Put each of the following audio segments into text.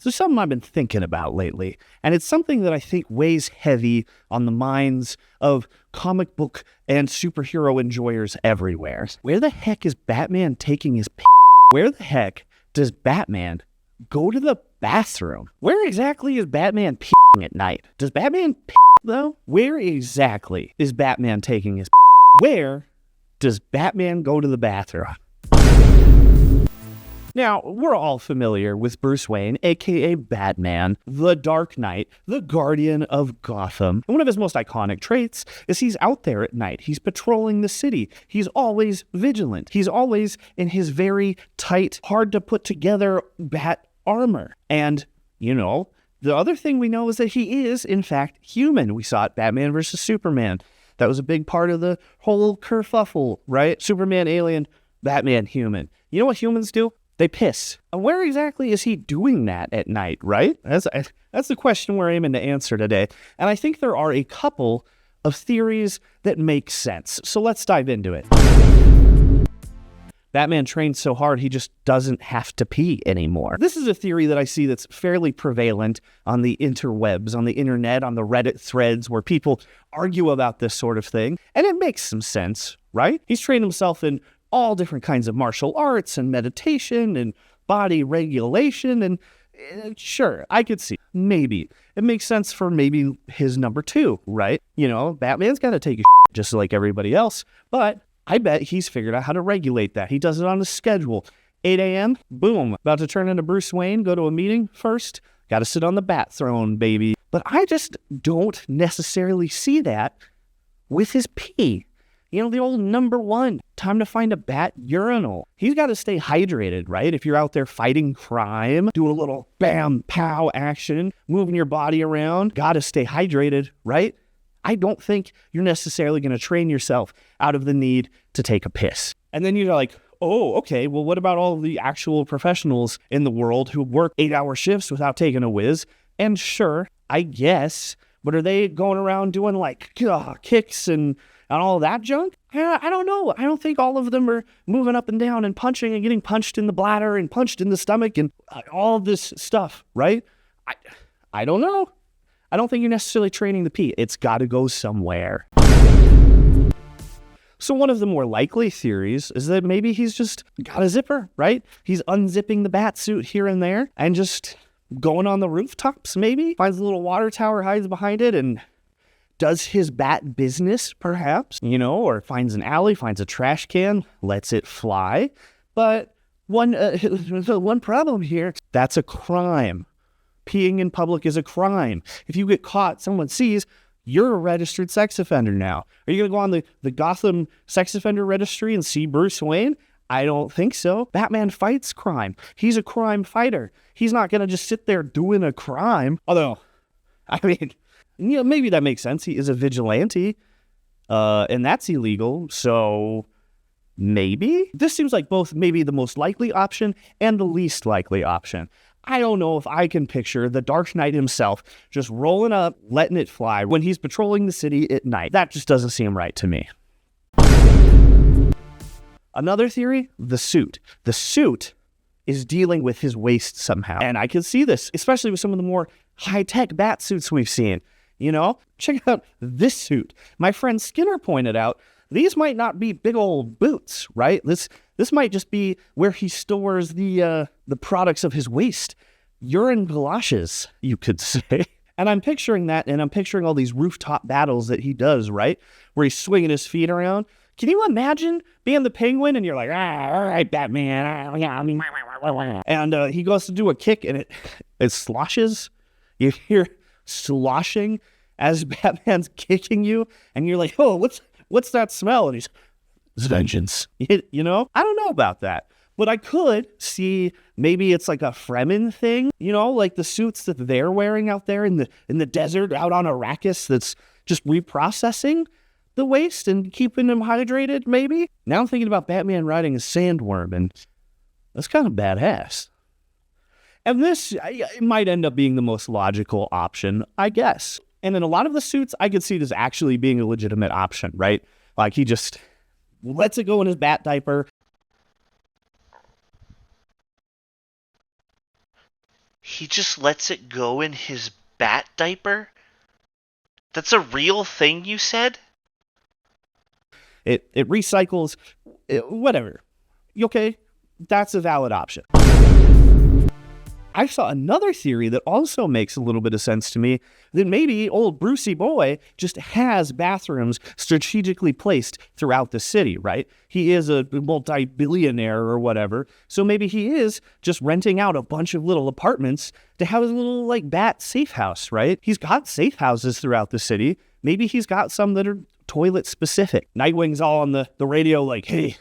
So something I've been thinking about lately, and it's something that I think weighs heavy on the minds of comic book and superhero enjoyers everywhere. Where the heck is Batman taking his p***? Where the heck does Batman go to the bathroom? Where exactly is Batman p***ing at night? Does Batman p*** though? Where exactly is Batman taking his p***? Where does Batman go to the bathroom? Now, we're all familiar with Bruce Wayne, aka Batman, the Dark Knight, the Guardian of Gotham. And one of his most iconic traits is he's out there at night. He's patrolling the city. He's always vigilant. He's always in his very tight, hard to put together bat armor. And, you know, the other thing we know is that he is, in fact, human. We saw it Batman versus Superman. That was a big part of the whole kerfuffle, right? Superman alien, Batman human. You know what humans do? They piss. And where exactly is he doing that at night, right? That's the question we're aiming to answer today. And I think there are a couple of theories that make sense. So let's dive into it. Batman trains so hard he just doesn't have to pee anymore. This is a theory that I see that's fairly prevalent on the interwebs, on the internet, on the Reddit threads where people argue about this sort of thing. And it makes some sense, right? He's trained himself in all different kinds of martial arts and meditation and body regulation. And sure, I could see maybe it makes sense for maybe his number two, right? You know, Batman's got to take a shit just like everybody else, but I bet he's figured out how to regulate that. He does it on a schedule. 8 a.m., boom, about to turn into Bruce Wayne, go to a meeting first, got to sit on the bat throne, baby. But I just don't necessarily see that with his pee. You know, the old number one, time to find a bat urinal. He's got to stay hydrated, right? If you're out there fighting crime, doing a little bam, pow action, moving your body around, got to stay hydrated, right? I don't think you're necessarily going to train yourself out of the need to take a piss. And then you're like, oh, okay, well, what about all the actual professionals in the world who work 8-hour shifts without taking a whiz? And sure, I guess, but are they going around doing like kicks and all that junk? I don't know. I don't think all of them are moving up and down and punching and getting punched in the bladder and punched in the stomach and all this stuff, right? I don't know. I don't think you're necessarily training the pee. It's got to go somewhere. So one of the more likely theories is that maybe he's just got a zipper, right? He's unzipping the bat suit here and there and just going on the rooftops, maybe. Finds a little water tower, hides behind it, and does his bat business, perhaps, you know, or finds an alley, finds a trash can, lets it fly. But one problem here, that's a crime. Peeing in public is a crime. If you get caught, someone sees, you're a registered sex offender now. Are you going to go on the Gotham sex offender registry and see Bruce Wayne? I don't think so. Batman fights crime. He's a crime fighter. He's not going to just sit there doing a crime. Although, I mean, you know, maybe that makes sense. He is a vigilante, and that's illegal. So maybe this seems like both maybe the most likely option and the least likely option. I don't know if I can picture the Dark Knight himself just rolling up, letting it fly when he's patrolling the city at night. That just doesn't seem right to me. Another theory, the suit. The suit is dealing with his waist somehow. And I can see this, especially with some of the more high-tech bat suits we've seen. You know, check out this suit. My friend Skinner pointed out, these might not be big old boots, right? This might just be where he stores the products of his waste. Urine galoshes, you could say. And I'm picturing that, and I'm picturing all these rooftop battles that he does, right? Where he's swinging his feet around. Can you imagine being the Penguin and you're like, all right, Batman. And he goes to do a kick and it sloshes. You hear sloshing as Batman's kicking you. And you're like, oh, what's that smell? And he's, it's vengeance. You know, I don't know about that. But I could see maybe it's like a Fremen thing, you know, like the suits that they're wearing out there in the desert out on Arrakis that's just reprocessing the waste and keeping them hydrated, maybe. Now I'm thinking about Batman riding a sandworm, and that's kind of badass. And this it might end up being the most logical option, I guess. And in a lot of the suits, I could see this actually being a legitimate option, right? Like he just lets it go in his bat diaper. He just lets it go in his bat diaper? That's a real thing you said? It recycles, whatever. Okay, that's a valid option. I saw another theory that also makes a little bit of sense to me, that maybe old Brucey boy just has bathrooms strategically placed throughout the city, right? He is a multi-billionaire or whatever, so maybe he is just renting out a bunch of little apartments to have his little, like, bat safe house, right? He's got safe houses throughout the city. Maybe he's got some that are toilet specific. Nightwing's all on the radio like, hey,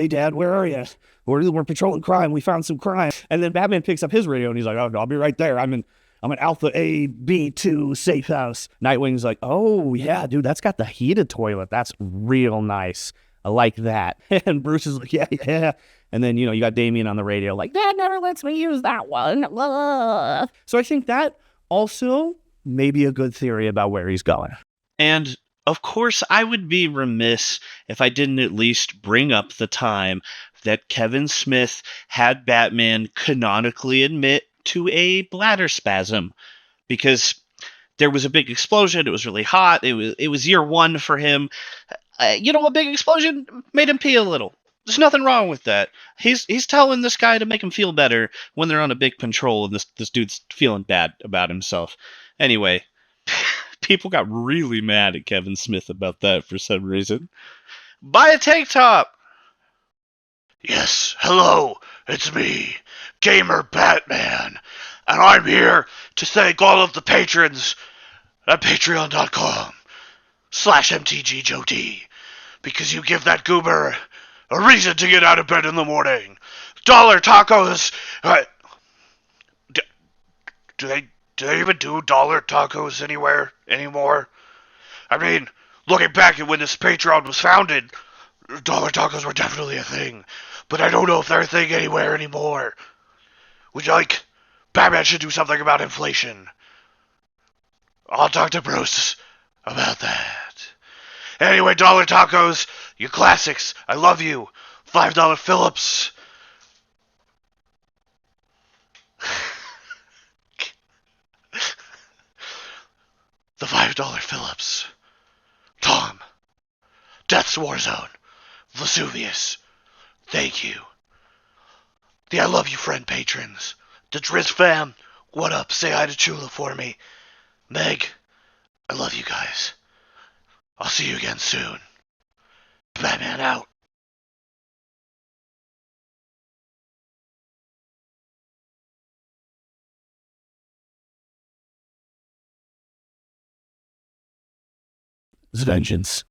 Dad, where are you? We're patrolling crime. We found some crime. And then Batman picks up his radio and he's like, oh, I'll be right there. I'm an Alpha A B2 safe house. Nightwing's like, oh, yeah, dude, that's got the heated toilet. That's real nice. I like that. And Bruce is like, yeah. And then, you got Damian on the radio like, Dad never lets me use that one. So I think that also may be a good theory about where he's going. And, of course, I would be remiss if I didn't at least bring up the time that Kevin Smith had Batman canonically admit to a bladder spasm, because there was a big explosion. It was really hot. It was year one for him. A big explosion made him pee a little. There's nothing wrong with that. He's telling this guy to make him feel better when they're on a big patrol and this dude's feeling bad about himself. Anyway, people got really mad at Kevin Smith about that for some reason. Buy a tank top! Yes, hello, it's me, Gamer Batman, and I'm here to thank all of the patrons at patreon.com/MTGJoeD, because you give that goober a reason to get out of bed in the morning. Dollar tacos! Do they even do dollar tacos anywhere anymore? I mean, looking back at when this Patreon was founded, dollar tacos were definitely a thing, but I don't know if they're a thing anywhere anymore. Would you like Batman should do something about inflation? I'll talk to Bruce about that. Anyway, dollar tacos, you classics, I love you. $5 Phillips. The $5 Phillips. Tom. Death's Warzone. Vesuvius. Thank you. The I Love You Friend patrons. The Driz fam. What up? Say hi to Chula for me. Meg. I love you guys. I'll see you again soon. Batman out. Vengeance.